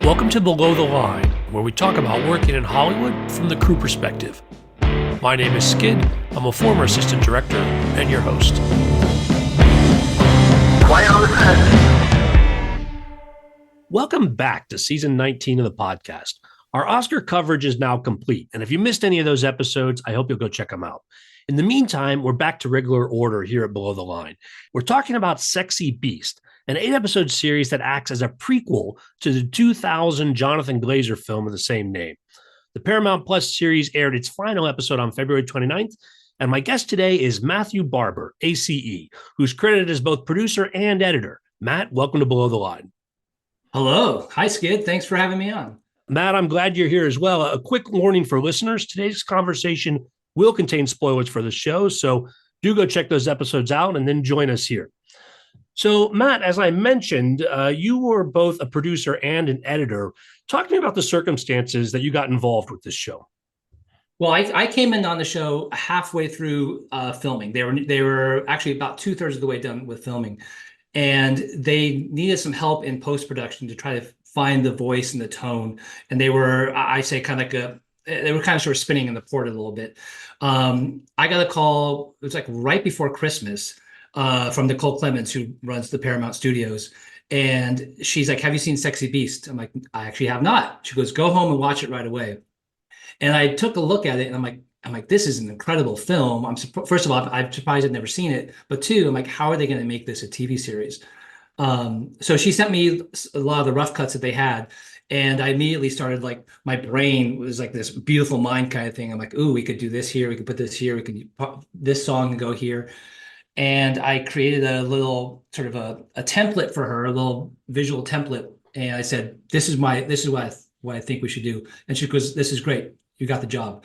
Welcome to Below the Line, where we talk about working in Hollywood from the crew perspective. My name is Skid. I'm a former assistant director and your host. Quiet on the set. Welcome back to season 19 of the podcast. Our Oscar coverage is now complete, and if you missed any of those episodes, I hope you'll go check them out. In the meantime, we're back to regular order here at Below the Line. We're talking about Sexy Beast, an 8-episode series that acts as a prequel to the 2000 Jonathan Glazer film of the same name. The Paramount Plus series aired its final episode on February 29th, and my guest today is Matthew Barber, ACE, who's credited as both producer and editor. Matt, welcome to Below the Line. Hello. Hi, Skid. Thanks for having me on. Matt, I'm glad you're here as well. A quick warning for listeners, today's conversation will contain spoilers for the show, so do go check those episodes out and then join us here. So, Matt, as I mentioned, you were both a producer and an editor. Talk to me about the circumstances that you got involved with this show. Well, I came in on the show halfway through filming. They were actually about 2/3 of the way done with filming, and they needed some help in post-production to try to find the voice and the tone. And they were, I say, kind of like they were kind of sort of spinning in the port a little bit. I got a call, it was like right before Christmas, from Nicole Clemens, who runs the Paramount Studios. And she's like, "Have you seen Sexy Beast?" I'm like, "I actually have not." She goes, "Go home and watch it right away." And I took a look at it and I'm like, this is an incredible film. First of all, I'm surprised I'd never seen it. But two, I'm like, how are they going to make this a TV series? So she sent me a lot of the rough cuts that they had. And I immediately started, like, my brain was like this beautiful mind kind of thing. I'm like, ooh, we could do this here. We could put this here. We could put this song and go here. And I created a little sort of a template for her, a little visual template. And I said, this is what I think we should do. And she goes, "This is great. You got the job."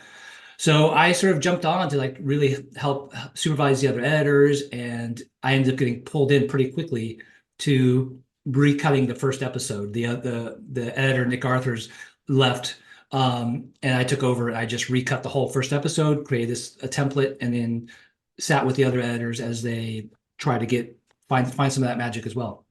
So I sort of jumped on to, like, really help supervise the other editors. And I ended up getting pulled in pretty quickly to recutting the first episode. The editor, Nick Arthurs, left. And I took over and I just recut the whole first episode, created a template, and then sat with the other editors as they try to find some of that magic as well.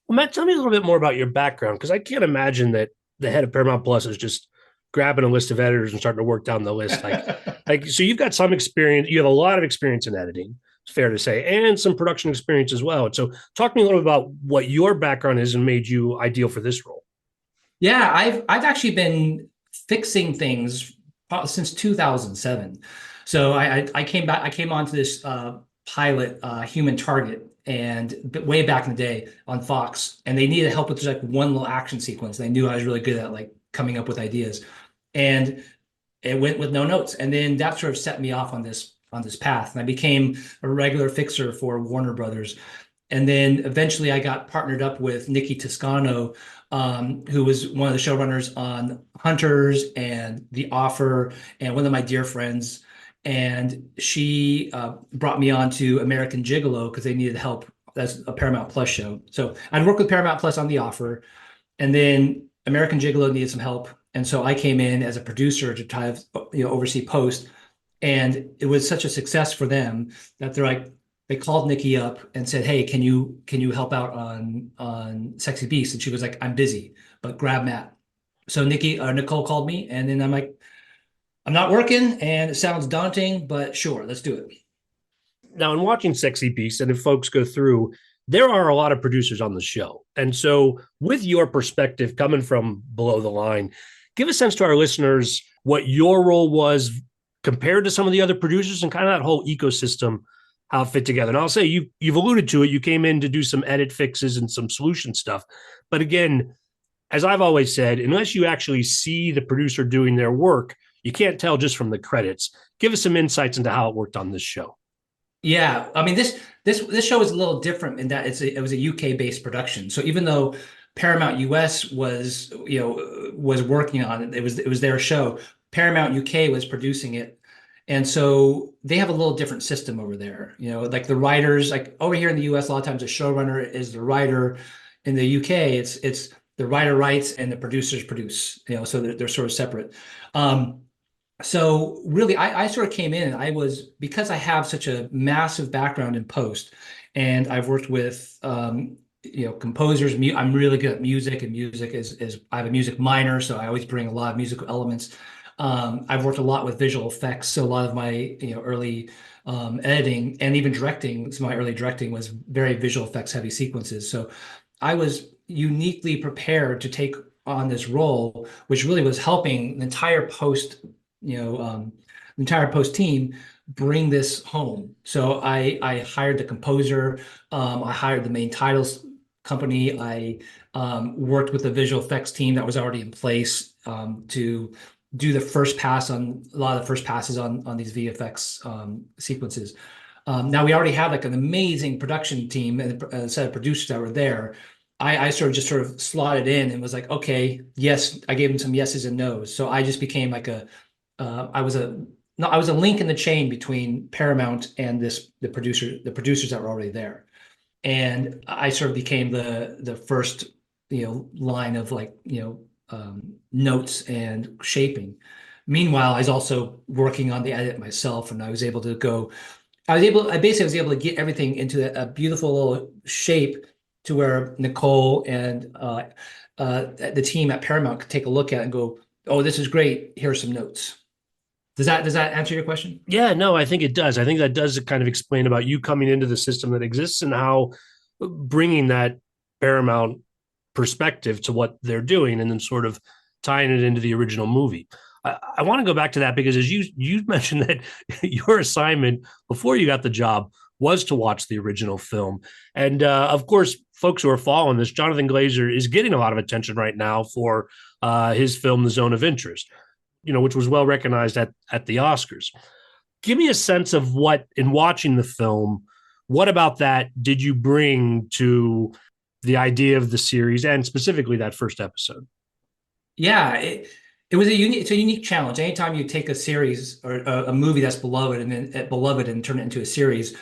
Well, Matt, tell me a little bit more about your background, because I can't imagine that the head of Paramount Plus is just grabbing a list of editors and starting to work down the list. So you've got some experience. You have a lot of experience in editing, it's fair to say, and some production experience as well. And so talk to me a little bit about what your background is and made you ideal for this role. Yeah, I've actually been fixing things since 2007. So I came onto this pilot, Human Target, and way back in the day on Fox, and they needed help with just like one little action sequence. They knew I was really good at, like, coming up with ideas, and it went with no notes. And then that sort of set me off on this path, and I became a regular fixer for Warner Brothers. And then eventually I got partnered up with Nikki Toscano, who was one of the showrunners on Hunters and The Offer, and one of my dear friends. And she brought me on to American Gigolo because they needed help. That's a Paramount Plus show. So I'd worked with Paramount Plus on The Offer, and then American Gigolo needed some help. And so I came in as a producer to try to oversee post. And it was such a success for them that they called Nikki up and said, "Hey, can you help out on Sexy Beast?" And she was like, "I'm busy, but grab Matt." So Nicole called me, and then I'm like, "I'm not working, and it sounds daunting, but sure, let's do it." Now, in watching Sexy Beast, and if folks go through, there are a lot of producers on the show. And so with your perspective coming from Below the Line, give a sense to our listeners what your role was compared to some of the other producers and kind of that whole ecosystem, how it fit together. And I'll say you've alluded to it. You came in to do some edit fixes and some solution stuff. But again, as I've always said, unless you actually see the producer doing their work, you can't tell just from the credits. Give us some insights into how it worked on this show. Yeah, I mean, this show is a little different in that it was a UK-based production. So even though Paramount US was working on it, it was their show, Paramount UK was producing it. And so they have a little different system over there. Like the writers, like over here in the US, a lot of times the showrunner is the writer. In the UK, it's the writer writes and the producers produce, so they're sort of separate. So really, I sort of came in, and because I have such a massive background in post, and I've worked with composers. I'm really good at music, and music is I have a music minor, so I always bring a lot of musical elements. I've worked a lot with visual effects, so a lot of my early editing and even directing. Some of my early directing was very visual effects heavy sequences. So I was uniquely prepared to take on this role, which really was helping the entire post team bring this home. So I hired the composer, I hired the main titles company, I worked with the visual effects team that was already in place to do the first pass on a lot of the first passes on these VFX sequences. Now we already had like an amazing production team and a set of producers that were there. I sort of slotted in and was like, okay, yes, I gave them some yeses and nos. So I just became like I was a link in the chain between Paramount and the producers that were already there. And I sort of became the first, line of like, notes and shaping. Meanwhile, I was also working on the edit myself, and I basically was able to get everything into a beautiful little shape to where Nicole and the team at Paramount could take a look at it and go, "Oh, this is great. Here are some notes." Does that answer your question? Yeah, no, I think it does. I think that does kind of explain about you coming into the system that exists and how bringing that Paramount perspective to what they're doing and then sort of tying it into the original movie. I want to go back to that because as you mentioned that your assignment before you got the job was to watch the original film. And of course, folks who are following this, Jonathan Glazer is getting a lot of attention right now for his film, The Zone of Interest, which was well recognized at the Oscars. Give me a sense of what, in watching the film, what about that did you bring to the idea of the series and specifically that first episode? Yeah, it's a unique challenge. Anytime you take a series or a movie that's beloved and turn it into a series,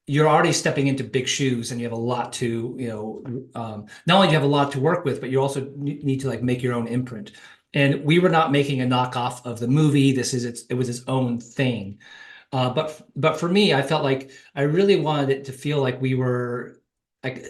you're already stepping into big shoes, and you have a lot to, not only do you have a lot to work with, but you also need to like make your own imprint. And we were not making a knockoff of the movie. It was its own thing. But for me, I felt like I really wanted it to feel like we were like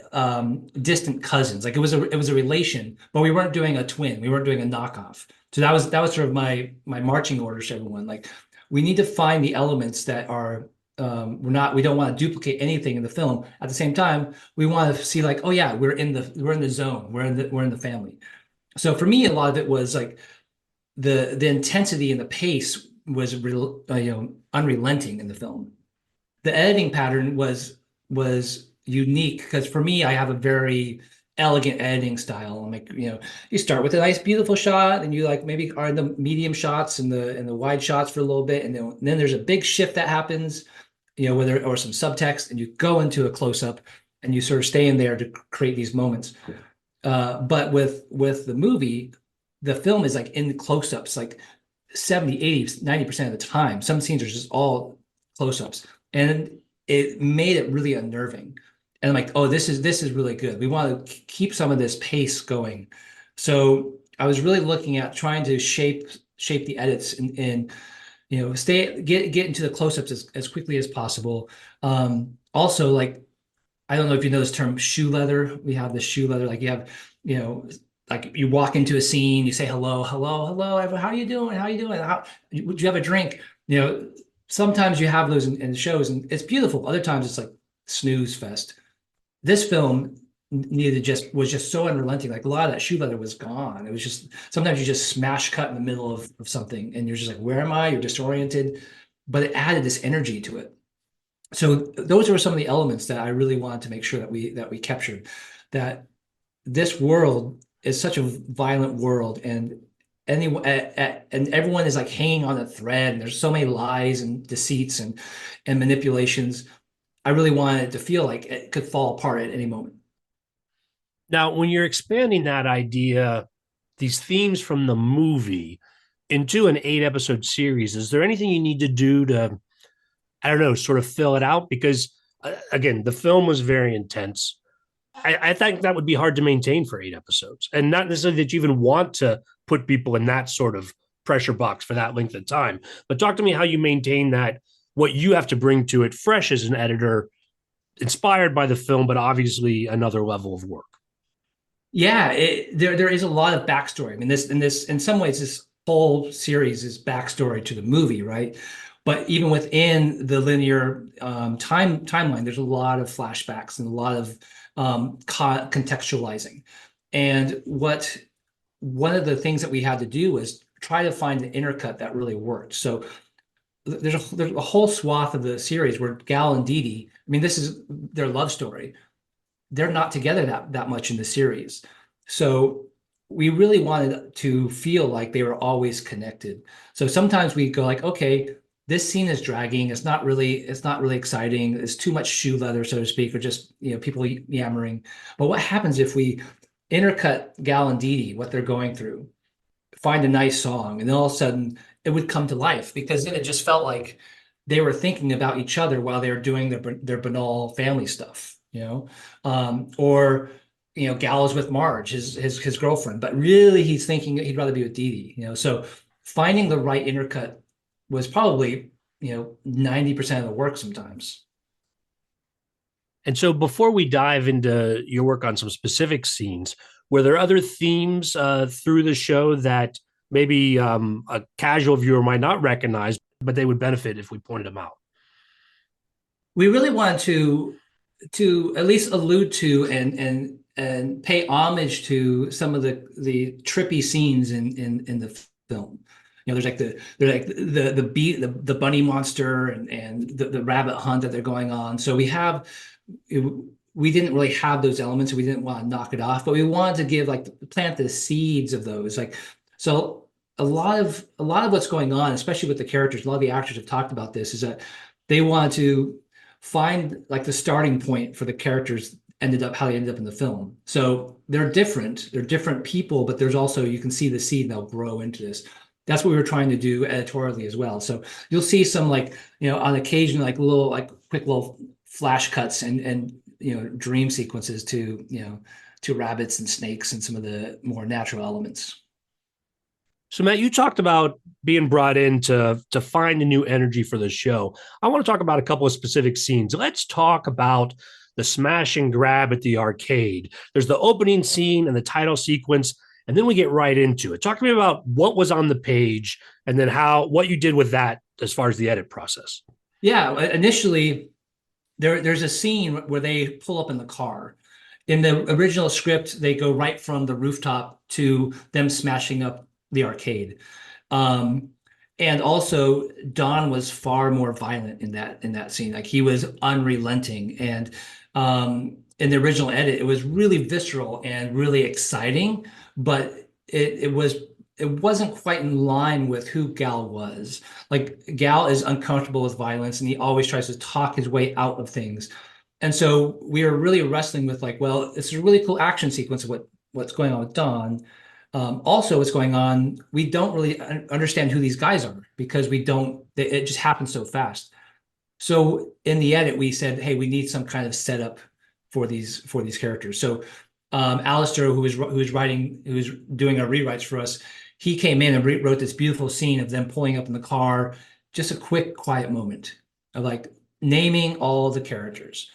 distant cousins. Like it was a relation, but we weren't doing a twin. We weren't doing a knockoff. So that was sort of my marching orders to everyone. Like we need to find the elements that are we don't want to duplicate anything in the film. At the same time, we want to see like, oh yeah, we're in the zone. We're in the family. So for me, a lot of it was like the intensity and the pace was unrelenting in the film. The editing pattern was unique because for me, I have a very elegant editing style. Like you start with a nice, beautiful shot, and you like maybe are in the medium shots and the wide shots for a little bit, and then there's a big shift that happens, whether or some subtext, and you go into a close up, and you sort of stay in there to create these moments. But with the movie, the film is like in close-ups, like 70, 80, 90% of the time. Some scenes are just all close-ups. And it made it really unnerving. And I'm like, oh, this is really good. We want to keep some of this pace going. So I was really looking at trying to shape the edits and get into the close-ups as quickly as possible. Also, like, I don't know if you know this term, shoe leather. We have this shoe leather, like you have, like you walk into a scene, you say hello, how are you doing? How are you doing? Would you have a drink? Sometimes you have those in shows, and it's beautiful. Other times it's like snooze fest. This film was just so unrelenting. Like a lot of that shoe leather was gone. It was just sometimes you just smash cut in the middle of something, and you're just like, where am I? You're disoriented, but it added this energy to it. So those were some of the elements that I really wanted to make sure that we captured. That this world is such a violent world, and everyone is like hanging on a thread, and there's so many lies and deceits and manipulations. I really wanted it to feel like it could fall apart at any moment. Now, when you're expanding that idea, these themes from the movie into an 8-episode series, is there anything you need to do to, I don't know, sort of fill it out? Because again, the film was very intense. I think that would be hard to maintain for 8 episodes, and not necessarily that you even want to put people in that sort of pressure box for that length of time. But talk to me how you maintain that, what you have to bring to it fresh as an editor inspired by the film, but obviously another level of work. Yeah, there is a lot of backstory. I mean, in some ways, this whole series is backstory to the movie, right? But even within the linear timeline, there's a lot of flashbacks and a lot of contextualizing. And one of the things that we had to do was try to find an intercut that really worked. So there's a whole swath of the series where Gal and Dee Dee, I mean, this is their love story. They're not together that much in the series. So we really wanted to feel like they were always connected. So sometimes we go like, okay, this scene is dragging. It's not really exciting. It's too much shoe leather, so to speak, or just people yammering. But what happens if we intercut Gal and Dee Dee, what they're going through, find a nice song, and then all of a sudden it would come to life because then it just felt like they were thinking about each other while they were doing their banal family stuff, or Gal is with Marge, his girlfriend, but really he's thinking he'd rather be with Dee Dee. So finding the right intercut was probably 90% of the work sometimes. And so before we dive into your work on some specific scenes, were there other themes through the show that maybe a casual viewer might not recognize, but they would benefit if we pointed them out? We really wanted to at least allude to and pay homage to some of the trippy scenes in the film. There's like the bunny monster and the rabbit hunt that they're going on. So we didn't really have those elements, and we didn't want to knock it off, but we wanted to give plant the seeds of those. So a lot of what's going on, especially with the characters, a lot of the actors have talked about this, is that they wanted to find the starting point for the characters how they ended up in the film. So they're different people, but there's also, you can see the seed, they'll grow into this. That's what we were trying to do editorially as well. So you'll see some on occasion, quick little flash cuts and dream sequences to rabbits and snakes and some of the more natural elements. So Matt, you talked about being brought in to find a new energy for the show. I want to talk about a couple of specific scenes. Let's talk about the smash and grab at the arcade. There's the opening scene and the title sequence, and then we get right into it. Talk to me about what was on the page and then what you did with that as far as the edit process. Yeah, initially there's a scene where they pull up in the car. In the original script, they go right from the rooftop to them smashing up the arcade. And also Don was far more violent in that scene. He was unrelenting. And in the original edit, it was really visceral and really exciting, but it wasn't quite in line with who Gal was. Gal is uncomfortable with violence, and he always tries to talk his way out of things. And so we are really wrestling with well, it's a really cool action sequence of what's going on with Don. Also, what's going on, we don't really understand who these guys are because it just happens so fast. So in the edit, we said, hey, we need some kind of setup for these characters. So Alistair, who was doing our rewrites for us, he came in and wrote this beautiful scene of them pulling up in the car, just a quick, quiet moment of naming all the characters,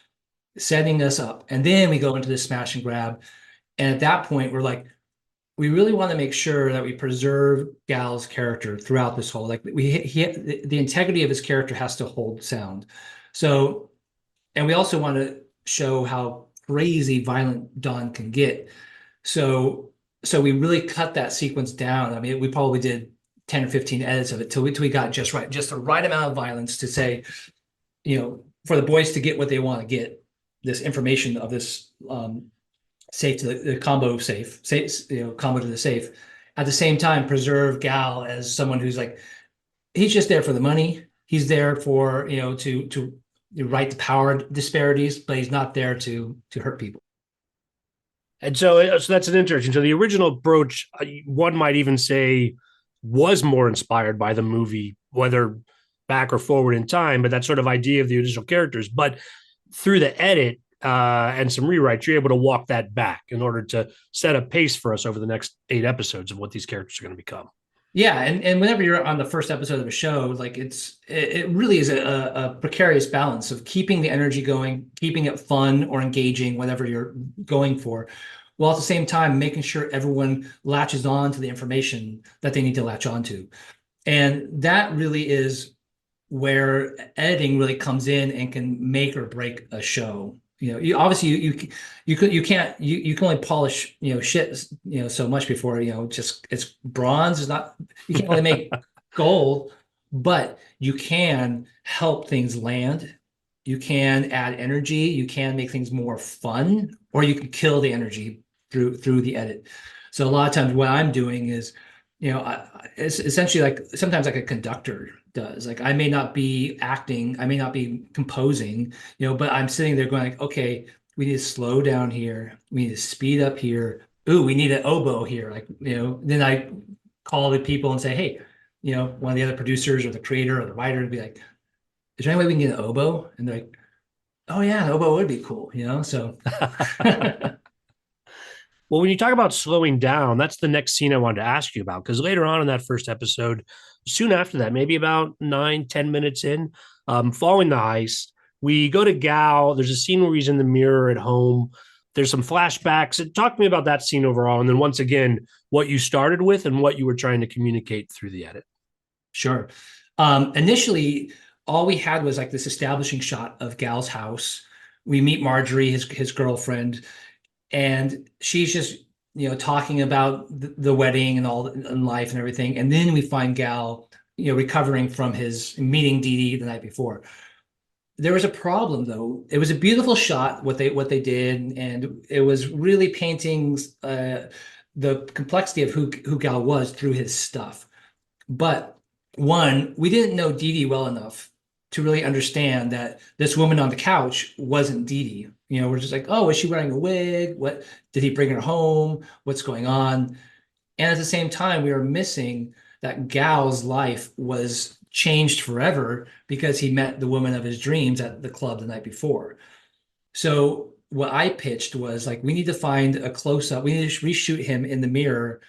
setting us up. And then we go into the smash and grab. And at that point, we're we really want to make sure that we preserve Gal's character throughout this whole, the integrity of his character has to hold sound. So, and we also want to show how crazy violent Don can get. So we really cut that sequence down. I mean, we probably did 10 or 15 edits of it till we got just the right amount of violence to say, for the boys to get what they want to get, this information of this safe to the combo combo to the safe. At the same time, preserve Gal as someone who's he's just there for the money. He's there for to right the power disparities, but he's not there to hurt people. And so that's an interesting. So the original approach, one might even say, was more inspired by the movie, whether back or forward in time, but that sort of idea of the additional characters. But through the edit and some rewrites, you're able to walk that back in order to set a pace for us over the next 8 episodes of what these characters are going to become. Yeah, and whenever you're on the first episode of a show, like it really is a precarious balance of keeping the energy going, keeping it fun or engaging, whatever you're going for, while at the same time making sure everyone latches on to the information that they need to latch on to. And that really is where editing really comes in and can make or break a show. You obviously you can't you can only polish shit so much before just it's bronze is not you can't really make gold, but you can help things land. You can add energy. You can make things more fun, or you can kill the energy through the edit. So a lot of times what I'm doing is it's essentially like sometimes like a conductor does. Like I may not be acting, I may not be composing, but I'm sitting there going like, okay, we need to slow down here. We need to speed up here. Ooh, we need an oboe here. Like, then I call the people and say, hey, one of the other producers or the creator or the writer would be like, is there any way we can get an oboe? And they're like, oh yeah, an oboe would be cool, so Well, when you talk about slowing down, that's the next scene I wanted to ask you about. Because later on in that first episode, soon after that, maybe about 9, 10 minutes in, following the heist, we go to Gal. There's a scene where he's in the mirror at home. There's some flashbacks. Talk to me about that scene overall. And then once again, what you started with and what you were trying to communicate through the edit. Sure. Initially, all we had was like this establishing shot of Gal's house. We meet Marjorie, his girlfriend, and she's just talking about the wedding and all and life and everything. And then we find Gal, recovering from his meeting Dee Dee the night before. There was a problem though. It was a beautiful shot what they did, and it was really painting the complexity of who Gal was through his stuff. But one, we didn't know Dee Dee well enough to really understand that this woman on the couch wasn't Dee Dee. We're just like, oh, was she wearing a wig? What did he bring her home? What's going on? And at the same time, we were missing that Gal's life was changed forever because he met the woman of his dreams at the club the night before. So what I pitched was like, we need to find a close up. We need to reshoot him in the mirror,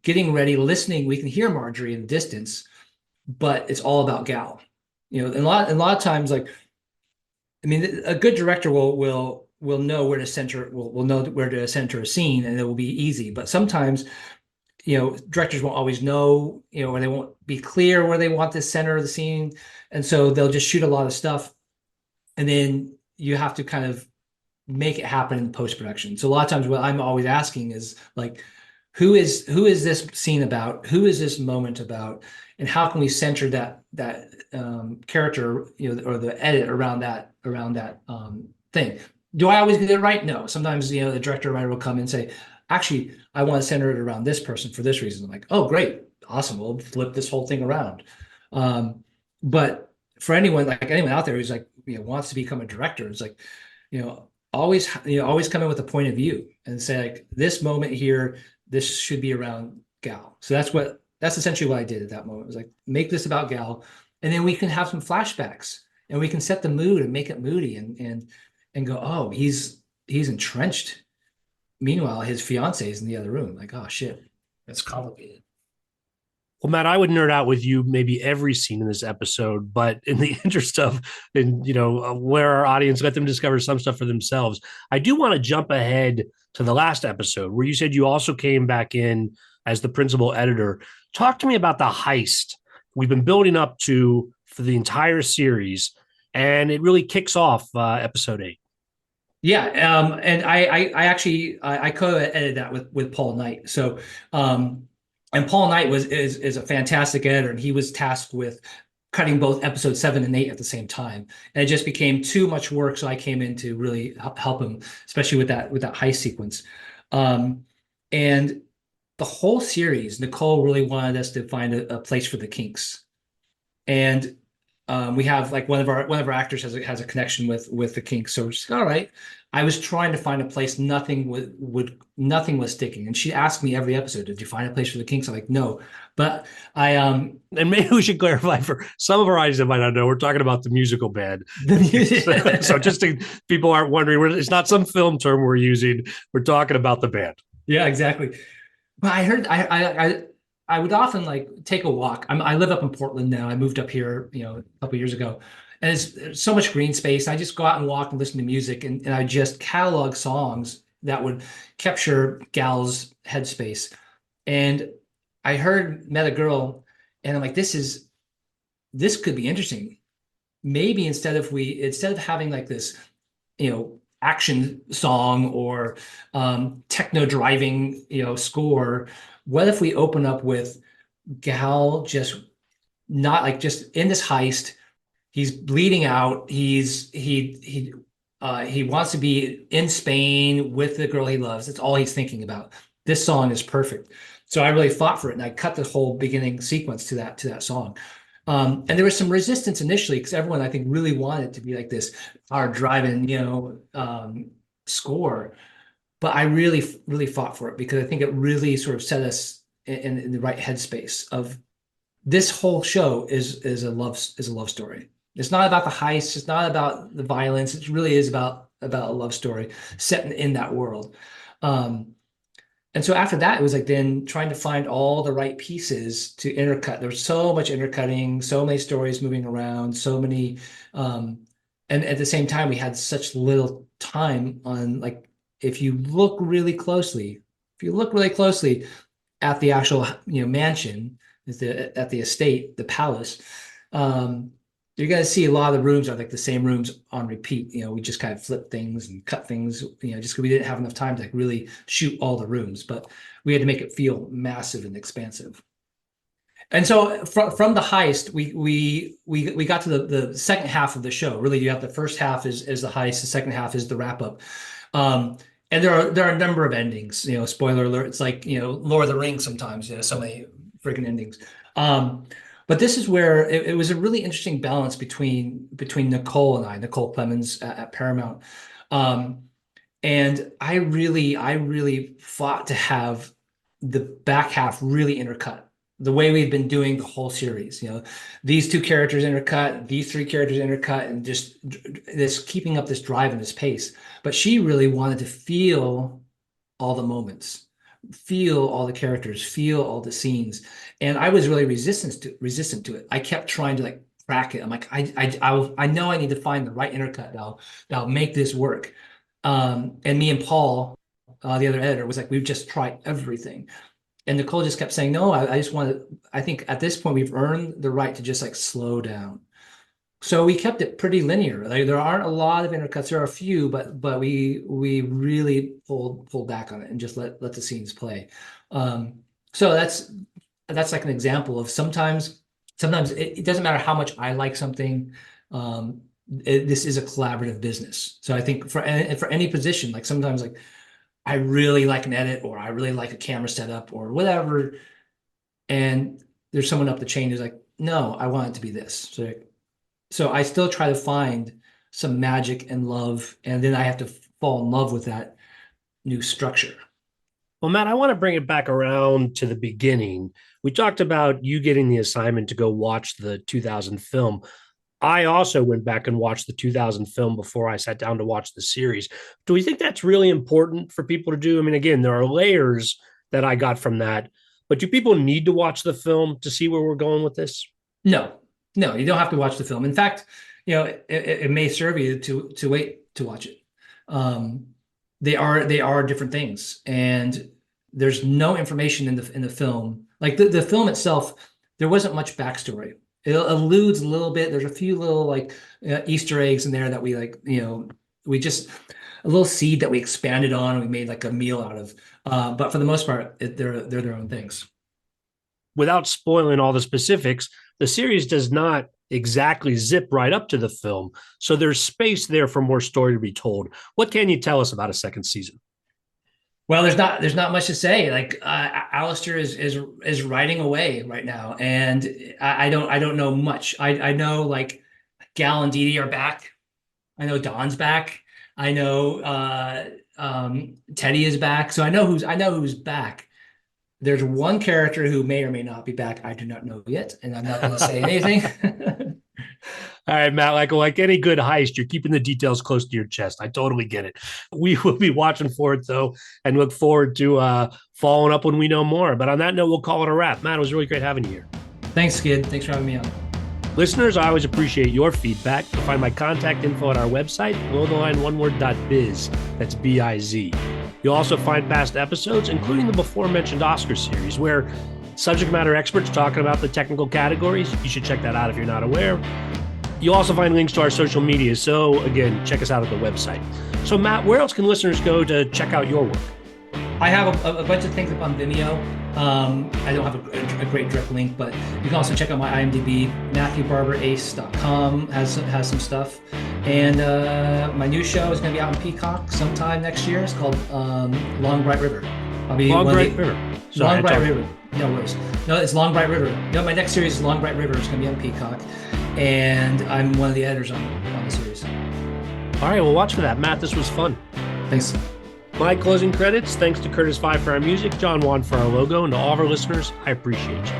getting ready, listening. We can hear Marjorie in the distance, but it's all about Gal. And a lot of times, like, I mean, a good director will know where to center, will know where to center a scene, and it will be easy. But sometimes, directors won't always know, or they won't be clear where they want to center the scene, and so they'll just shoot a lot of stuff, and then you have to kind of make it happen in post production. So a lot of times, what I'm always asking is like, who is this scene about? Who is this moment about? And how can we center that character, or the edit around that thing? Do I always get it right? No. Sometimes the director or writer will come and say, actually, I want to center it around this person for this reason. I'm like, oh, great, awesome. We'll flip this whole thing around. But for anyone out there who's like wants to become a director, it's like always come in with a point of view and say like this moment here, this should be around Gal. So that's essentially what I did at that moment. It was like, make this about Gal, and then we can have some flashbacks and we can set the mood and make it moody and go, oh, he's entrenched. Meanwhile, his fiance is in the other room. Like, oh shit, that's complicated. Well, Matt, I would nerd out with you maybe every scene in this episode, but in the interest of, where our audience, let them discover some stuff for themselves. I do want to jump ahead to the last episode where you said you also came back in as the principal editor. Talk to me about the heist we've been building up to for the entire series, and it really kicks off episode 8. Yeah, and I actually I co-edited that with Paul Knight. So, and Paul Knight is a fantastic editor, and he was tasked with cutting both episode 7 and 8 at the same time, and it just became too much work. So I came in to really help him, especially with that heist sequence, and the whole series. Nicole really wanted us to find a place for the kinks, and we have like one of our actors has a connection with the kinks. So we're just all right. I was trying to find a place. Nothing was sticking. And she asked me every episode, "Did you find a place for the kinks?" I'm like, "No." But I and maybe we should clarify for some of our audience that might not know, we're talking about the musical band. So just to, people aren't wondering, it's not some film term we're using. We're talking about the band. Yeah, exactly. But I heard I would often like take a walk. I live up in Portland now. I moved up here, a couple years ago, and there's so much green space. I just go out and walk and listen to music, and I just catalog songs that would capture Gal's headspace. And I met a girl, and I'm like, this could be interesting. Maybe instead of having like this, action song or techno driving, score, what if we open up with Gal just not like just in this heist, he's bleeding out, he wants to be in Spain with the girl he loves. That's all he's thinking about. This song is perfect. So I really fought for it, and I cut the whole beginning sequence to that song. And there was some resistance initially because everyone, I think, really wanted it to be like this hard driving, score. But I really, really fought for it because I think it really sort of set us in the right headspace of this whole show is a love story. It's not about the heist. It's not about the violence. It really is about a love story set in that world. And so after that, it was like then trying to find all the right pieces to intercut. There was so much intercutting, so many stories moving around, so many, and at the same time, we had such little time on like, if you look really closely at the actual, mansion, at the estate, the palace, you're going to see a lot of the rooms are like the same rooms on repeat. We just kind of flip things and cut things, just because we didn't have enough time to like really shoot all the rooms, but we had to make it feel massive and expansive. And so from the heist, we got to the second half of the show. Really, you have the first half is the heist, the second half is the wrap up. And there are a number of endings. Spoiler alert. It's like Lord of the Rings sometimes. So many freaking endings. But this is where it was a really interesting balance between Nicole and I, Nicole Clemens at Paramount. And I really fought to have the back half really intercut the way we've been doing the whole series. These two characters intercut, these three characters intercut, and just this keeping up this drive and this pace. But she really wanted to feel all the moments, feel all the characters, feel all the scenes. And I was really resistant to it. I kept trying to like crack it. I'm like, I know I need to find the right intercut that'll make this work. And me and Paul, the other editor, was like, we've just tried everything. And Nicole just kept saying, no, I think at this point we've earned the right to just like slow down. So we kept it pretty linear. Like, there aren't a lot of intercuts. There are a few, but we really pulled back on it and just let the scenes play. So that's like an example of sometimes it doesn't matter how much I like something. This is a collaborative business. So I think for any position, like sometimes like I really like an edit or I really like a camera setup or whatever, and there's someone up the chain who's like, no, I want it to be this. So I still try to find some magic and love, and then I have to fall in love with that new structure. Well, Matt, I want to bring it back around to the beginning. We talked about you getting the assignment to go watch the 2000 film. I also went back and watched the 2000 film before I sat down to watch the series. Do we think that's really important for people to do? I mean, again, there are layers that I got from that, but do people need to watch the film to see where we're going with this? No, you don't have to watch the film. In fact, it may serve you to wait to watch it. They are different things, and there's no information in the film. Like the film itself, there wasn't much backstory. It alludes a little bit. There's a few little like Easter eggs in there that we like, we just a little seed that we expanded on and we made like a meal out of. But for the most part, they're their own things. Without spoiling all the specifics, the series does not exactly zip right up to the film. So there's space there for more story to be told. What can you tell us about a second season? Well, there's not much to say. Like Alistair is writing away right now, and I don't know much. I know like Gal and Dee Dee are back. I know Don's back. I know Teddy is back. So I know who's back. There's one character who may or may not be back. I do not know yet, and I'm not going to say anything. All right, Matt, like any good heist, you're keeping the details close to your chest. I totally get it. We will be watching for it, though, and look forward to following up when we know more. But on that note, we'll call it a wrap. Matt, it was really great having you here. Thanks, Skid. Thanks for having me on. Listeners, I always appreciate your feedback. You'll find my contact info at our website, belowtheline.biz. That's B-I-Z. You'll also find past episodes, including the before-mentioned Oscar series, where subject matter experts talking about the technical categories. You should check that out if you're not aware. You'll also find links to our social media. So again, check us out at the website. So Matt, where else can listeners go to check out your work? I have a bunch of things up on Vimeo. I don't have a great direct link, but you can also check out my IMDb. MatthewBarberAce.com has some stuff. And my new show is going to be out on Peacock sometime next year. It's called Long Bright River. I'll be Long Bright River. Sorry, Long Bright River. No worries. No, it's Long Bright River. No, my next series is Long Bright River. It's going to be on Peacock. And I'm one of the editors on the series. All right, well, watch for that. Matt, this was fun. Thanks. My closing credits, thanks to Curtis Five for our music, John Wan for our logo, and to all of our listeners, I appreciate you.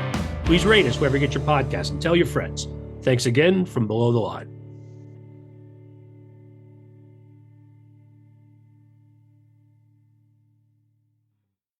Please rate us wherever you get your podcast and tell your friends. Thanks again from Below the Line.